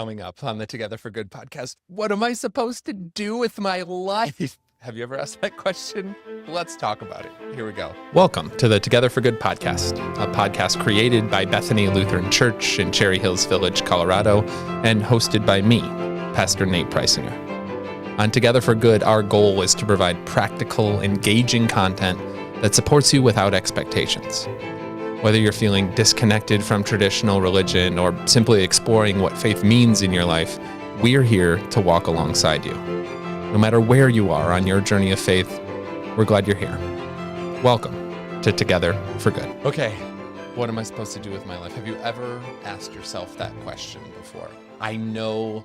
Coming up on the Together for Good podcast, what am I supposed to do with my life? Have you ever asked that question? Let's talk about it. Here we go. Welcome to the Together for Good podcast, a podcast created by Bethany Lutheran Church in Cherry Hills Village, Colorado, and hosted by me, Pastor Nate Preisinger. On Together for Good, our goal is to provide practical, engaging content that supports you without expectations. Whether you're feeling disconnected from traditional religion or simply exploring what faith means in your life, we're here to walk alongside you. No matter where you are on your journey of faith, we're glad you're here. Welcome to Together for Good. Okay, what am I supposed to do with my life? Have you ever asked yourself that question before? I know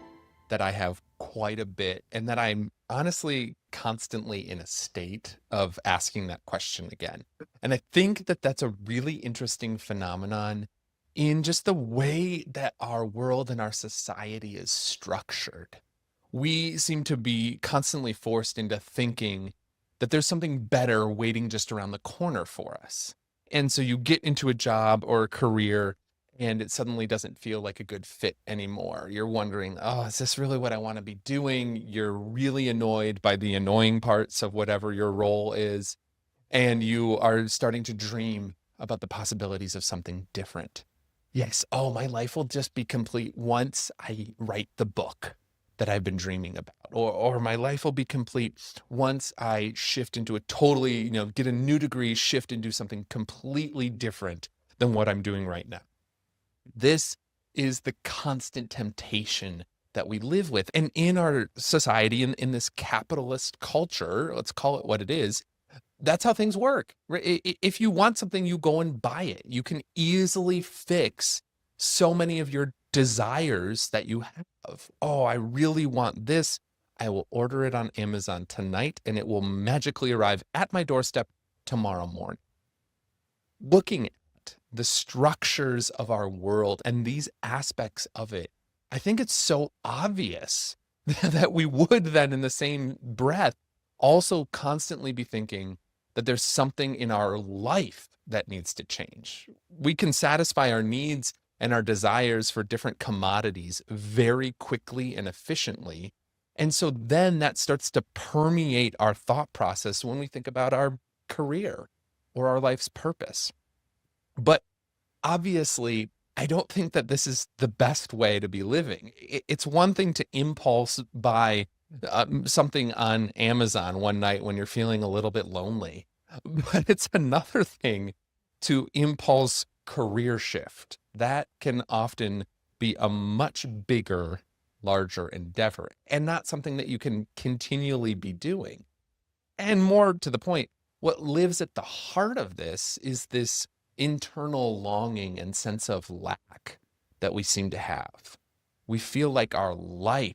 that I have quite a bit, and that I'm honestly constantly in a state of asking that question again. And I think that that's a really interesting phenomenon in just the way that our world and our society is structured. We seem to be constantly forced into thinking that there's something better waiting just around the corner for us. And so you get into a job or a career and it suddenly doesn't feel like a good fit anymore. You're wondering, oh, is this really what I want to be doing? You're really annoyed by the annoying parts of whatever your role is. And you are starting to dream about the possibilities of something different. Yes, oh, my life will just be complete once I write the book that I've been dreaming about. Or my life will be complete once I shift into a totally, get a new degree, shift into something completely different than what I'm doing right now. This is the constant temptation that we live with. And in our society, in this capitalist culture, let's call it what it is, that's how things work. If you want something, you go and buy it. You can easily fix so many of your desires that you have. Oh, I really want this. I will order it on Amazon tonight, and it will magically arrive at my doorstep tomorrow morning. Looking at the structures of our world and these aspects of it, I think it's so obvious that we would then in the same breath also constantly be thinking that there's something in our life that needs to change. We can satisfy our needs and our desires for different commodities very quickly and efficiently. And so then that starts to permeate our thought process when we think about our career or our life's purpose. But obviously, I don't think that this is the best way to be living. It's one thing to impulse buy something on Amazon one night when you're feeling a little bit lonely, but it's another thing to impulse career shift. That can often be a much bigger, larger endeavor and not something that you can continually be doing. And more to the point, what lives at the heart of this is this internal longing and sense of lack that we seem to have. We feel like our life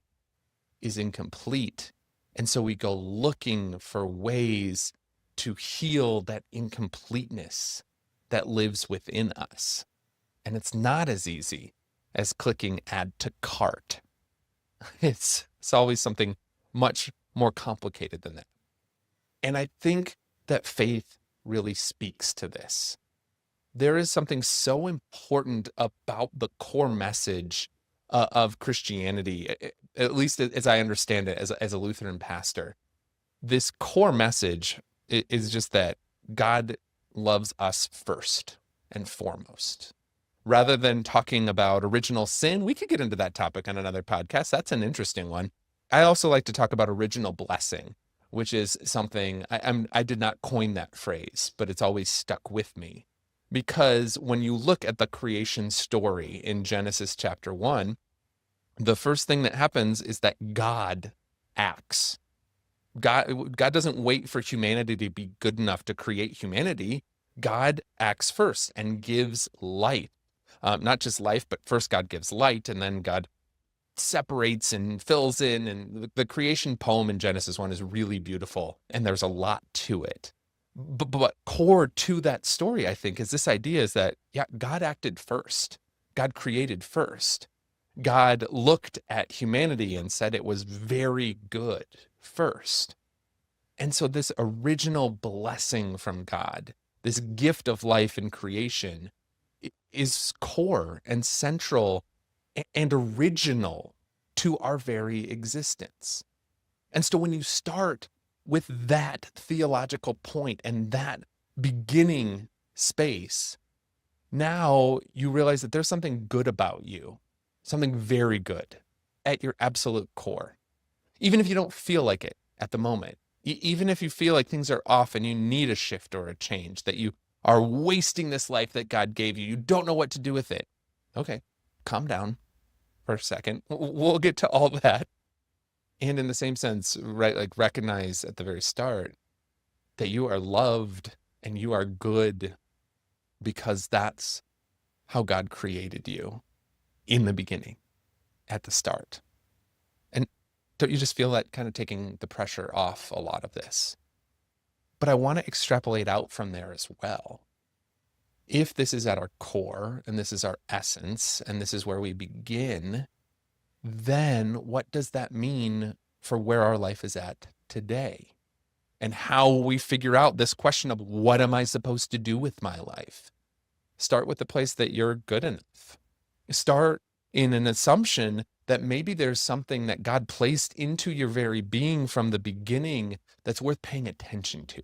is incomplete, and so we go looking for ways to heal that incompleteness that lives within us. And it's not as easy as clicking add to cart. It's always something much more complicated than that. And I think that faith really speaks to this. There is something so important about the core message of Christianity, at least as I understand it as a Lutheran pastor. This core message is just that God loves us first and foremost. Rather than talking about original sin, we could get into that topic on another podcast. That's an interesting one. I also like to talk about original blessing, which is something, I did not coin that phrase, but it's always stuck with me. Because when you look at the creation story in Genesis chapter 1, the first thing that happens is that God acts. God doesn't wait for humanity to be good enough to create humanity. God acts first and gives life. Not just life, but first God gives light, and then God separates and fills in. And the creation poem in Genesis 1 is really beautiful, and there's a lot to it. But core to that story, I think, is this idea is that, God acted first. God created first. God looked at humanity and said it was very good first. And so this original blessing from God, this gift of life and creation, is core and central and original to our very existence. And so when you start with that theological point and that beginning space, now you realize that there's something good about you, something very good at your absolute core, even if you don't feel like it at the moment. Even if you feel like things are off and you need a shift or a change, that you are wasting this life that God gave you, you don't know what to do with it. Okay, calm down for a second. We'll get to all that. And in the same sense, right, like recognize at the very start that you are loved and you are good because that's how God created you in the beginning, at the start. And don't you just feel that kind of taking the pressure off a lot of this? But I want to extrapolate out from there as well. If this is at our core and this is our essence and this is where we begin, then what does that mean for where our life is at today? And how we figure out this question of what am I supposed to do with my life? Start with the place that you're good enough. Start in an assumption that maybe there's something that God placed into your very being from the beginning that's worth paying attention to.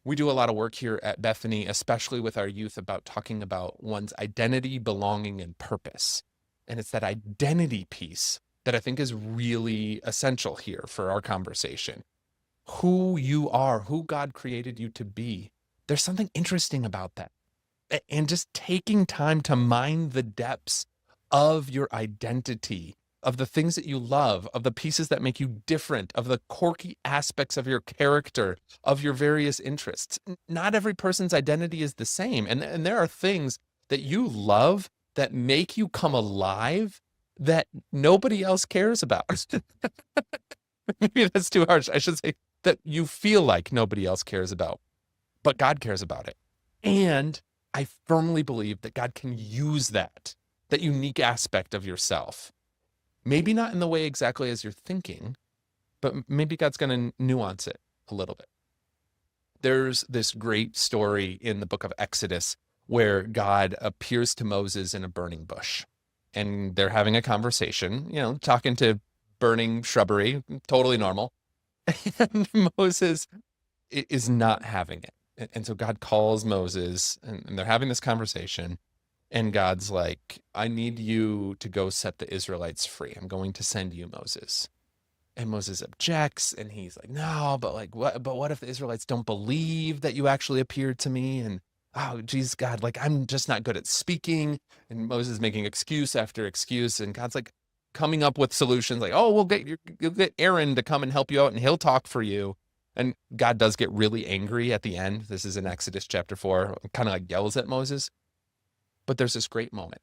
We do a lot of work here at Bethany, especially with our youth, about talking about one's identity, belonging, and purpose. And it's that identity piece that I think is really essential here for our conversation. Who you are, who God created you to be. There's something interesting about that. And just taking time to mine the depths of your identity, of the things that you love, of the pieces that make you different, of the quirky aspects of your character, of your various interests. Not every person's identity is the same. And there are things that you love that make you come alive that nobody else cares about. Maybe that's too harsh. I should say that you feel like nobody else cares about, but God cares about it. And I firmly believe that God can use that unique aspect of yourself. Maybe not in the way exactly as you're thinking, but maybe God's going to nuance it a little bit. There's this great story in the book of Exodus where God appears to Moses in a burning bush. And they're having a conversation, talking to burning shrubbery, totally normal. And Moses is not having it. And so God calls Moses and they're having this conversation. And God's like, I need you to go set the Israelites free. I'm going to send you, Moses. And Moses objects and he's like, no, but what if the Israelites don't believe that you actually appeared to me? And oh, geez, God, I'm just not good at speaking. And Moses making excuse after excuse. And God's like coming up with solutions like, oh, you'll get Aaron to come and help you out and he'll talk for you. And God does get really angry at the end. This is in Exodus chapter 4, kind of yells at Moses. But there's this great moment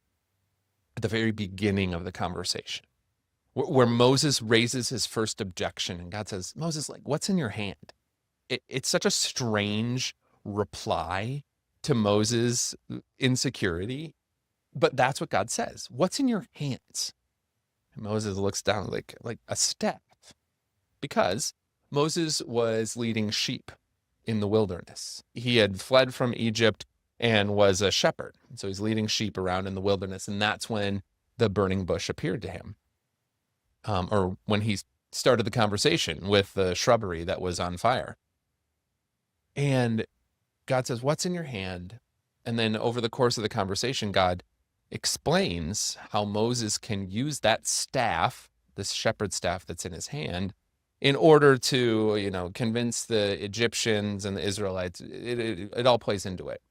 at the very beginning of the conversation where Moses raises his first objection and God says, Moses, what's in your hand? It's such a strange reply to Moses' insecurity, but that's what God says. What's in your hands? And Moses looks down like a staff, because Moses was leading sheep in the wilderness. He had fled from Egypt and was a shepherd. So he's leading sheep around in the wilderness. And that's when the burning bush appeared to him. Or when he started the conversation with the shrubbery that was on fire. And God says, what's in your hand? And then over the course of the conversation, God explains how Moses can use that staff, this shepherd staff that's in his hand, in order to, convince the Egyptians and the Israelites. It all plays into it.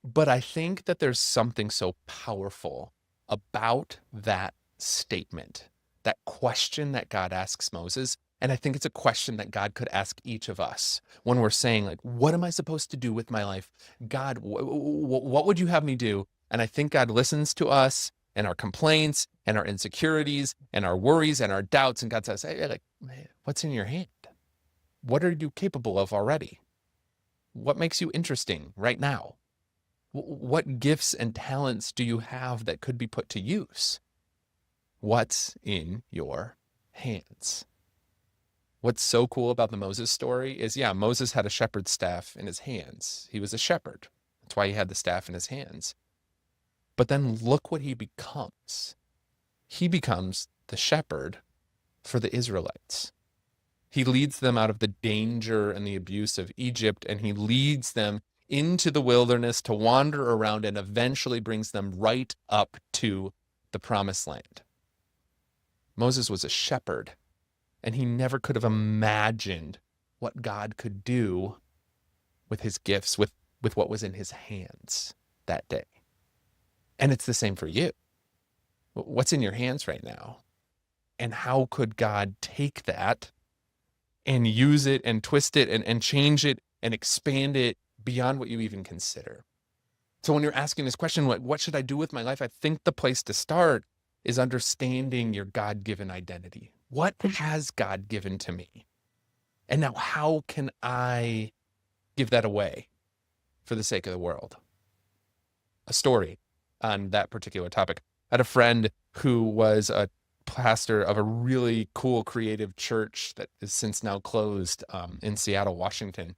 But I think that there's something so powerful about that statement, that question that God asks Moses. And I think it's a question that God could ask each of us when we're saying, what am I supposed to do with my life? God, what would you have me do? And I think God listens to us and our complaints and our insecurities and our worries and our doubts. And God says, hey, what's in your hand? What are you capable of already? What makes you interesting right now? What gifts and talents do you have that could be put to use? What's in your hands? What's so cool about the Moses story is, Moses had a shepherd's staff in his hands. He was a shepherd. That's why he had the staff in his hands. But then look what he becomes. He becomes the shepherd for the Israelites. He leads them out of the danger and the abuse of Egypt, and he leads them into the wilderness to wander around and eventually brings them right up to the promised land. Moses was a shepherd, and he never could have imagined what God could do with his gifts, with what was in his hands that day. And it's the same for you. What's in your hands right now? And how could God take that and use it and twist it and change it and expand it beyond what you even consider? So when you're asking this question, what should I do with my life? I think the place to start is understanding your God-given identity. What has God given to me? And now how can I give that away for the sake of the world? A story on that particular topic. I had a friend who was a pastor of a really cool creative church that is since now closed in Seattle, Washington.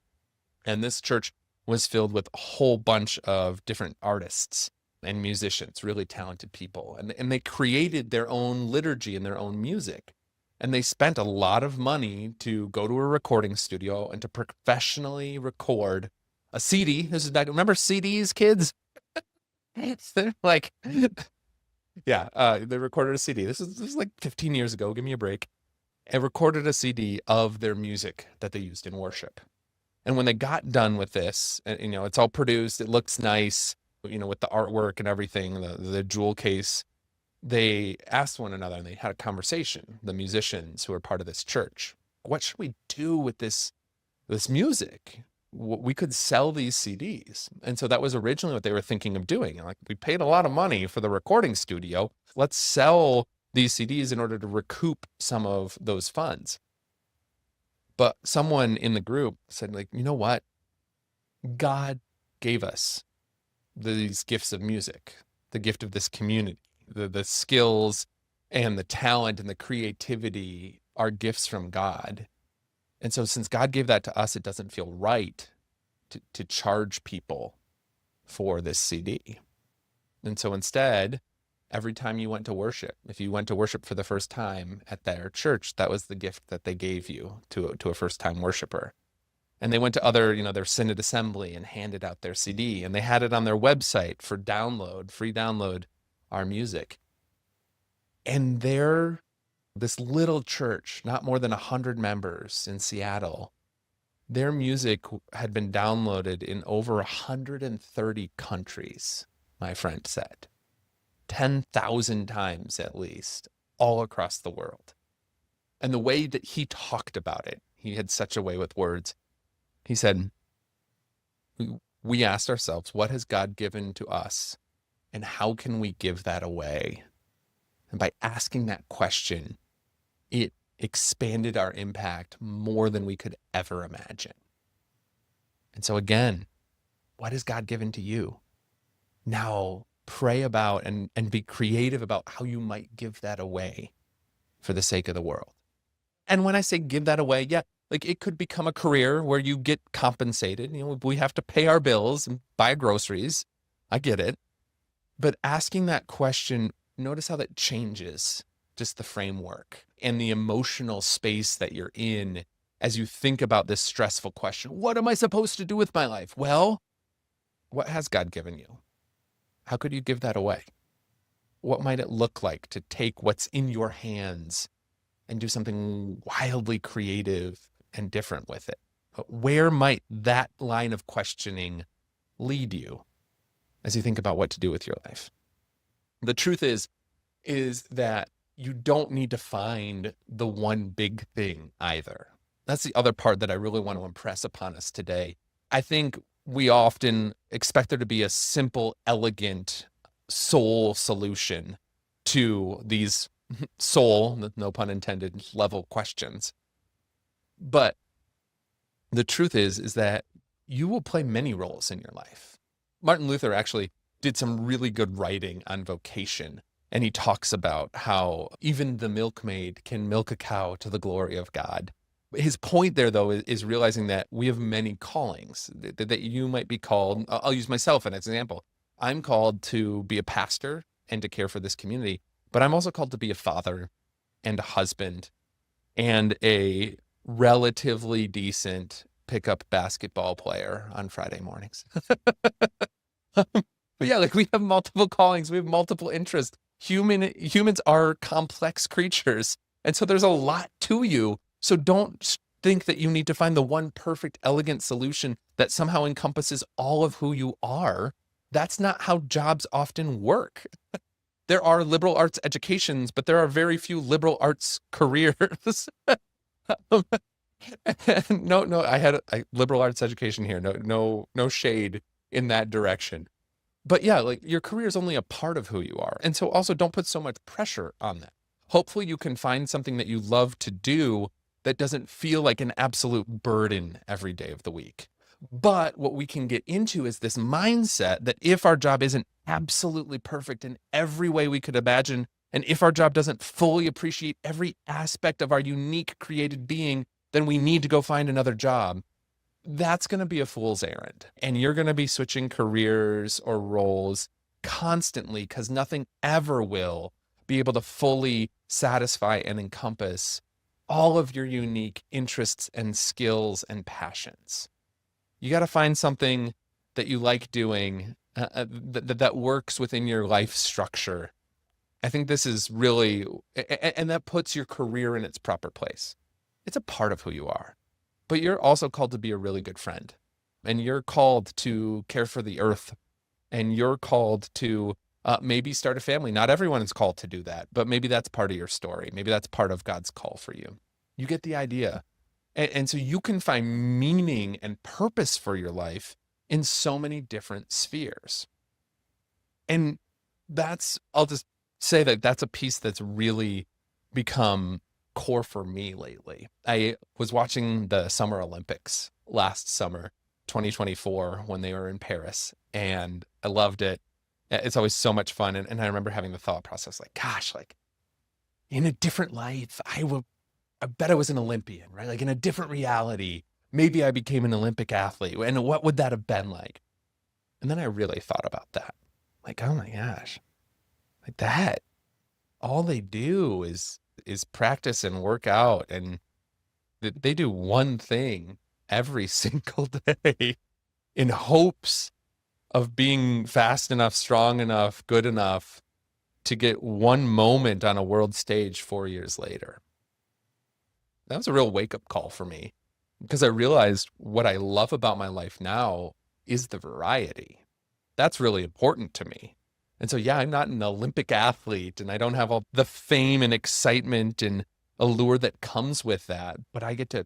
And this church was filled with a whole bunch of different artists and musicians, really talented people. And they created their own liturgy and their own music. And they spent a lot of money to go to a recording studio and to professionally record a CD. This is back, remember CDs, kids? They're like, yeah, they recorded a CD. This is like 15 years ago. Give me a break. And recorded a CD of their music that they used in worship. And when they got done with this, and, it's all produced, it looks nice, with the artwork and everything, the jewel case, they asked one another and they had a conversation, the musicians who are part of this church. What should we do with this music? We could sell these CDs. And so that was originally what they were thinking of doing. Like, we paid a lot of money for the recording studio. Let's sell these CDs in order to recoup some of those funds. But someone in the group said, like, you know what? God gave us these gifts of music, the gift of this community, the skills and the talent and the creativity are gifts from God. And so since God gave that to us, it doesn't feel right to charge people for this CD. And so instead, every time you went to worship, if you went to worship for the first time at their church, that was the gift that they gave you to a first-time worshiper. And they went to other, their Synod assembly and handed out their CD, and they had it on their website for download, free download, our music. And this little church, not more than 100 members in Seattle, their music had been downloaded in over 130 countries, my friend said. 10,000 times at least, all across the world. And the way that he talked about it, he had such a way with words. He said, we asked ourselves, what has God given to us? And how can we give that away? And by asking that question, it expanded our impact more than we could ever imagine. And so again, what has God given to you? Now pray about and be creative about how you might give that away for the sake of the world. And when I say give that away, yeah, like it could become a career where you get compensated. We have to pay our bills and buy groceries. I get it. But asking that question, notice how that changes just the framework and the emotional space that you're in as you think about this stressful question. What am I supposed to do with my life? Well, what has God given you? How could you give that away? What might it look like to take what's in your hands and do something wildly creative and different with it? Where might that line of questioning lead you as you think about what to do with your life? The truth is that you don't need to find the one big thing either. That's the other part that I really want to impress upon us today. I think we often expect there to be a simple, elegant soul solution to these soul, no pun intended, level questions. But the truth is that you will play many roles in your life. Martin Luther actually did some really good writing on vocation. And he talks about how even the milkmaid can milk a cow to the glory of God. His point there, though, is realizing that we have many callings, that you might be called. I'll use myself as an example. I'm called to be a pastor and to care for this community, but I'm also called to be a father and a husband and a relatively decent pickup basketball player on Friday mornings. But yeah, like we have multiple callings, we have multiple interests. Humans are complex creatures. And so there's a lot to you. So don't think that you need to find the one perfect, elegant solution that somehow encompasses all of who you are. That's not how jobs often work. There are liberal arts educations, but there are very few liberal arts careers. No, I had a liberal arts education here. No shade in that direction. But yeah, like your career is only a part of who you are. And so also don't put so much pressure on that. Hopefully you can find something that you love to do that doesn't feel like an absolute burden every day of the week. But what we can get into is this mindset that if our job isn't absolutely perfect in every way we could imagine, and if our job doesn't fully appreciate every aspect of our unique created being, then we need to go find another job. That's going to be a fool's errand. And you're going to be switching careers or roles constantly because nothing ever will be able to fully satisfy and encompass all of your unique interests and skills and passions. You got to find something that you like doing that works within your life structure. I think this is really, and that puts your career in its proper place. It's a part of who you are. But you're also called to be a really good friend. And you're called to care for the earth. And you're called to maybe start a family. Not everyone is called to do that, but maybe that's part of your story. Maybe that's part of God's call for you. You get the idea. And so you can find meaning and purpose for your life in so many different spheres. And I'll just say that that's a piece that's really become core for me lately. I was watching the Summer Olympics last summer, 2024, when they were in Paris, and I loved it. It's always so much fun. And I remember having the thought process like, gosh, like in a different life, I bet I was an Olympian, right? Like in a different reality, maybe I became an Olympic athlete. And what would that have been like? And then I really thought about that. Like, oh my gosh, like that, all they do is practice and work out, and they do one thing every single day in hopes of being fast enough, strong enough, good enough to get one moment on a world stage 4 years later. That was a real wake-up call for me, because I realized what I love about my life now is the variety. That's really important to me. And so, yeah, I'm not an Olympic athlete and I don't have all the fame and excitement and allure that comes with that, but I get to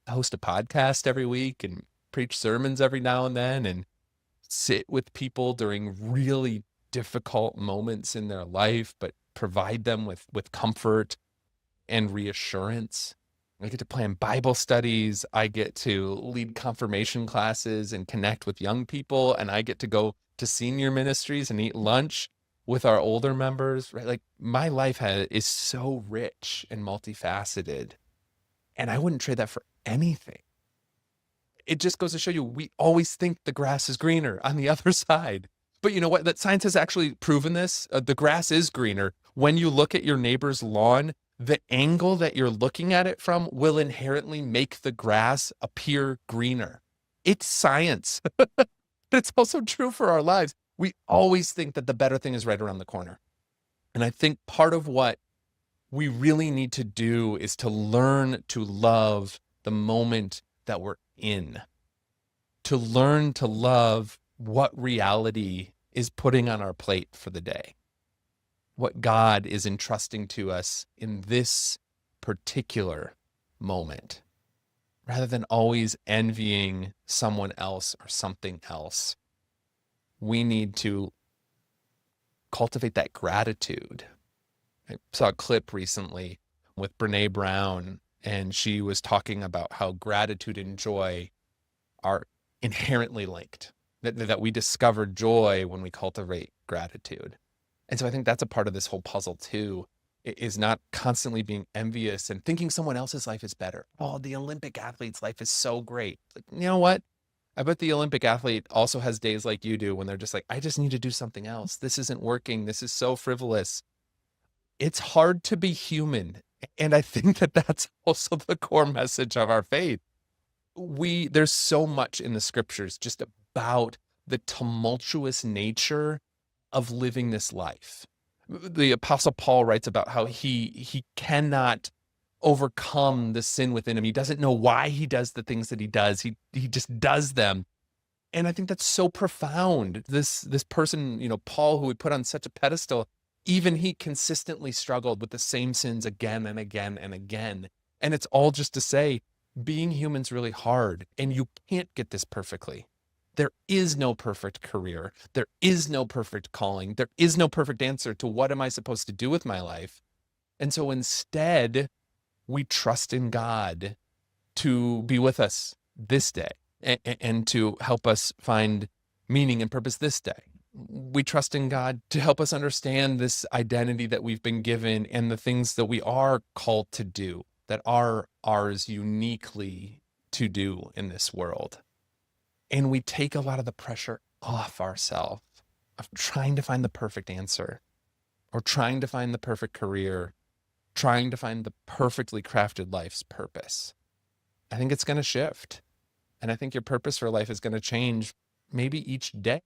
host a podcast every week and preach sermons every now and then and sit with people during really difficult moments in their life, but provide them with comfort and reassurance. I get to plan Bible studies. I get to lead confirmation classes and connect with young people. And I get to go to senior ministries and eat lunch with our older members, right? Like my life is so rich and multifaceted, and I wouldn't trade that for anything. It just goes to show you, we always think the grass is greener on the other side. But you know what? That science has actually proven this. The grass is greener. When you look at your neighbor's lawn, the angle that you're looking at it from will inherently make the grass appear greener. It's science. But it's also true for our lives. We always think that the better thing is right around the corner. And I think part of what we really need to do is to learn to love the moment that we're in, to learn to love what reality is putting on our plate for the day, what God is entrusting to us in this particular moment, rather than always envying someone else or something else. We need to cultivate that gratitude. I saw a clip recently with Brene Brown, and she was talking about how gratitude and joy are inherently linked, that we discover joy when we cultivate gratitude. And so I think that's a part of this whole puzzle too, is not constantly being envious and thinking someone else's life is better. Oh, the Olympic athlete's life is so great. Like, you know what? I bet the Olympic athlete also has days like you do when they're just like, I just need to do something else. This isn't working. This is so frivolous. It's hard to be human. And I think that that's also the core message of our faith. There's so much in the scriptures just about the tumultuous nature of living this life. The Apostle Paul writes about how he cannot overcome the sin within him. He doesn't know why he does the things that he does. He just does them. And I think that's so profound. This person, Paul, who we put on such a pedestal, even he consistently struggled with the same sins again and again and again. And it's all just to say, being human's really hard, and you can't get this perfectly. There is no perfect career. There is no perfect calling. There is no perfect answer to what am I supposed to do with my life. And so instead, we trust in God to be with us this day and to help us find meaning and purpose this day. We trust in God to help us understand this identity that we've been given and the things that we are called to do, that are ours uniquely to do in this world. And we take a lot of the pressure off ourselves of trying to find the perfect answer or trying to find the perfect career, trying to find the perfectly crafted life's purpose. I think it's going to shift. And I think your purpose for life is going to change maybe each day.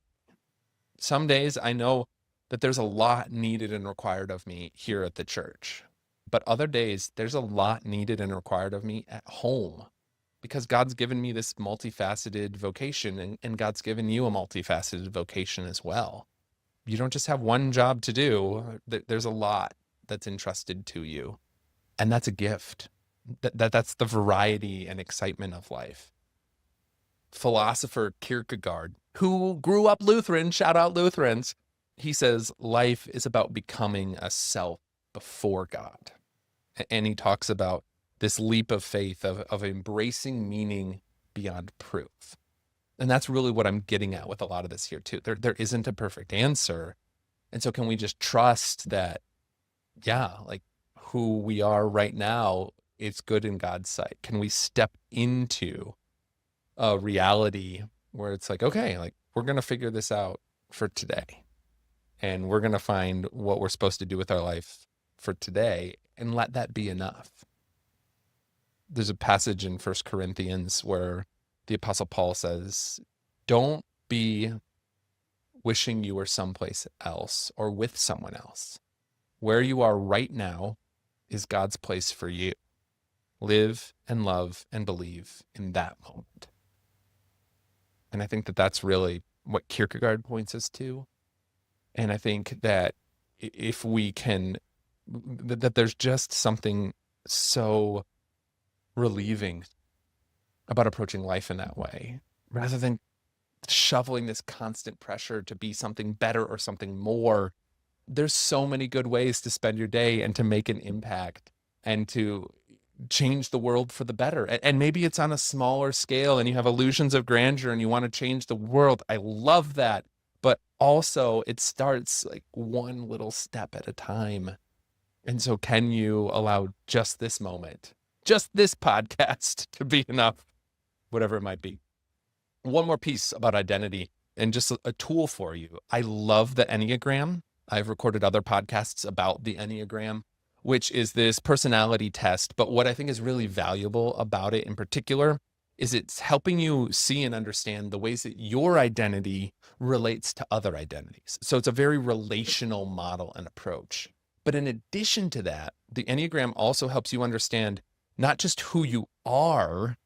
Some days I know that there's a lot needed and required of me here at the church. But other days, there's a lot needed and required of me at home because God's given me this multifaceted vocation and God's given you a multifaceted vocation as well. You don't just have one job to do. There's a lot that's entrusted to you. And that's a gift. That's the variety and excitement of life. Philosopher Kierkegaard, who grew up Lutheran, shout out Lutherans, he says life is about becoming a self before God. And he talks about this leap of faith of embracing meaning beyond proof. And that's really what I'm getting at with a lot of this here too. There isn't a perfect answer. And so can we just trust that, like who we are right now, it's good in God's sight? Can we step into a reality where it's like, okay, like we're going to figure this out for today. And we're going to find what we're supposed to do with our life for today and let that be enough. There's a passage in 1 Corinthians where the Apostle Paul says, don't be wishing you were someplace else or with someone else. Where you are right now is God's place for you. Live and love and believe in that moment. And I think that that's really what Kierkegaard points us to. And I think that if we can, that there's just something so relieving about approaching life in that way, rather than shoveling this constant pressure to be something better or something more. There's so many good ways to spend your day and to make an impact and to change the world for the better. And maybe it's on a smaller scale and you have illusions of grandeur and you want to change the world. I love that. But also it starts like one little step at a time. And so can you allow just this moment, just this podcast to be enough, whatever it might be? One more piece about identity and just a tool for you. I love the Enneagram. I've recorded other podcasts about the Enneagram, which is this personality test. But what I think is really valuable about it in particular is it's helping you see and understand the ways that your identity relates to other identities. So it's a very relational model and approach. But in addition to that, the Enneagram also helps you understand not just who you are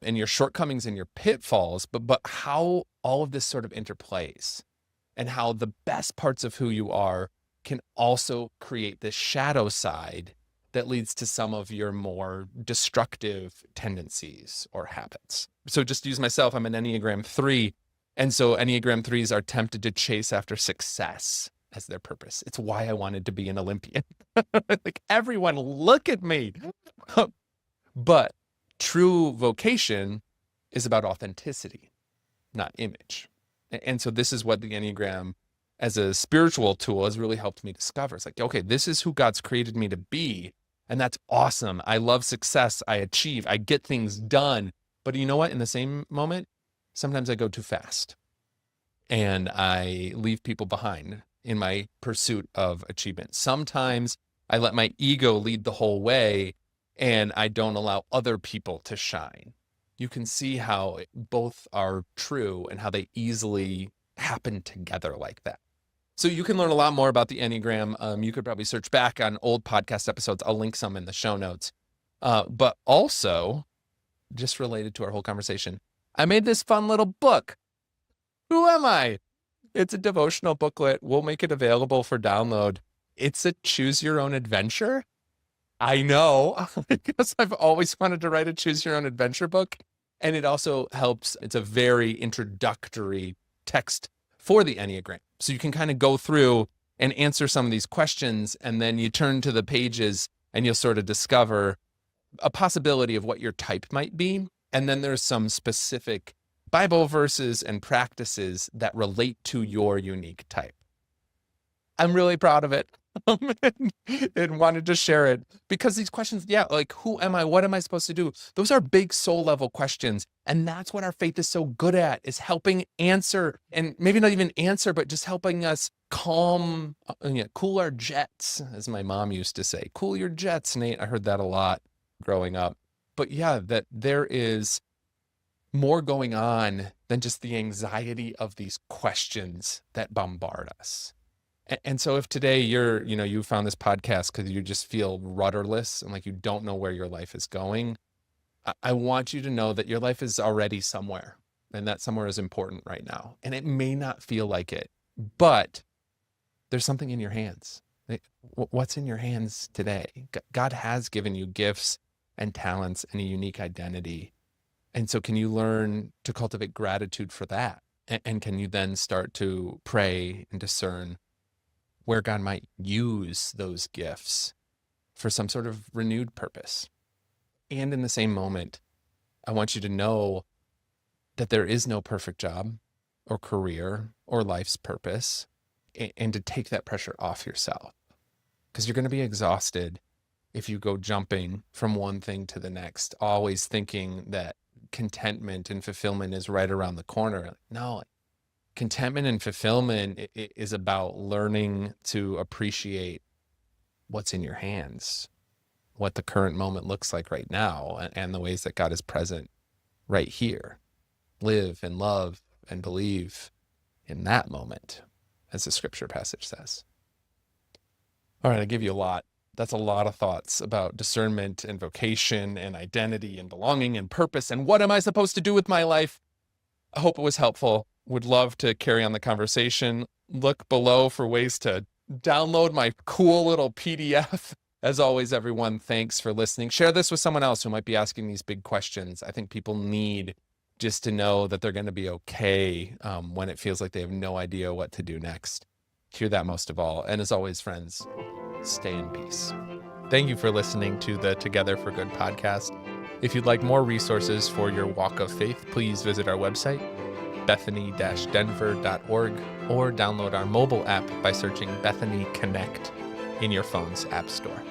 and your shortcomings and your pitfalls, but how all of this sort of interplays and how the best parts of who you are can also create this shadow side that leads to some of your more destructive tendencies or habits. So just to use myself, I'm an Enneagram 3. And so Enneagram 3s are tempted to chase after success as their purpose. It's why I wanted to be an Olympian. Like, everyone, look at me. But true vocation is about authenticity, not image. And so this is what the Enneagram as a spiritual tool has really helped me discover. It's like, okay, this is who God's created me to be. And that's awesome. I love success. I achieve. I get things done. But you know what? In the same moment, Sometimes I go too fast and I leave people behind in my pursuit of achievement. Sometimes I let my ego lead the whole way and I don't allow other people to shine. You can see how both are true and how they easily happen together like that. So you can learn a lot more about the Enneagram. You could probably search back on old podcast episodes. I'll link some in the show notes. But also, just related to our whole conversation, I made this fun little book. Who am I? It's a devotional booklet. We'll make it available for download. It's a choose your own adventure. I know, because I've always wanted to write a choose your own adventure book. And it also helps. It's a very introductory text for the Enneagram. So you can kind of go through and answer some of these questions, and then you turn to the pages and you'll sort of discover a possibility of what your type might be. And then there's some specific Bible verses and practices that relate to your unique type. I'm really proud of it and wanted to share it because these questions, like who am I? What am I supposed to do? Those are big soul level questions. And that's what our faith is so good at, is helping answer, and maybe not even answer, but just helping us cool our jets, as my mom used to say. Cool your jets, Nate. I heard that a lot growing up. But that there is more going on than just the anxiety of these questions that bombard us. And so if today you found this podcast because you just feel rudderless and like you don't know where your life is going, I want you to know that your life is already somewhere, and that somewhere is important right now. And it may not feel like it, but there's something in your hands. What's in your hands today? God has given you gifts and talents and a unique identity. And so can you learn to cultivate gratitude for that? And can you then start to pray and discern where God might use those gifts for some sort of renewed purpose? And in the same moment, I want you to know that there is no perfect job or career or life's purpose, and to take that pressure off yourself, because you're going to be exhausted if you go jumping from one thing to the next, always thinking that contentment and fulfillment is right around the corner. No, contentment and fulfillment is about learning to appreciate what's in your hands, what the current moment looks like right now, and the ways that God is present right here. Live and love and believe in that moment, as the scripture passage says. All right, I give you a lot. That's a lot of thoughts about discernment and vocation and identity and belonging and purpose and what am I supposed to do with my life? I hope it was helpful. Would love to carry on the conversation. Look below for ways to download my cool little PDF. As always, everyone, thanks for listening. Share this with someone else who might be asking these big questions. I think people need just to know that they're going to be okay when it feels like they have no idea what to do next. Hear that most of all. And as always, friends, stay in peace. Thank you for listening to the Together for Good podcast. If you'd like more resources for your walk of faith, please visit our website, bethany-denver.org, or download our mobile app by searching Bethany Connect in your phone's app store.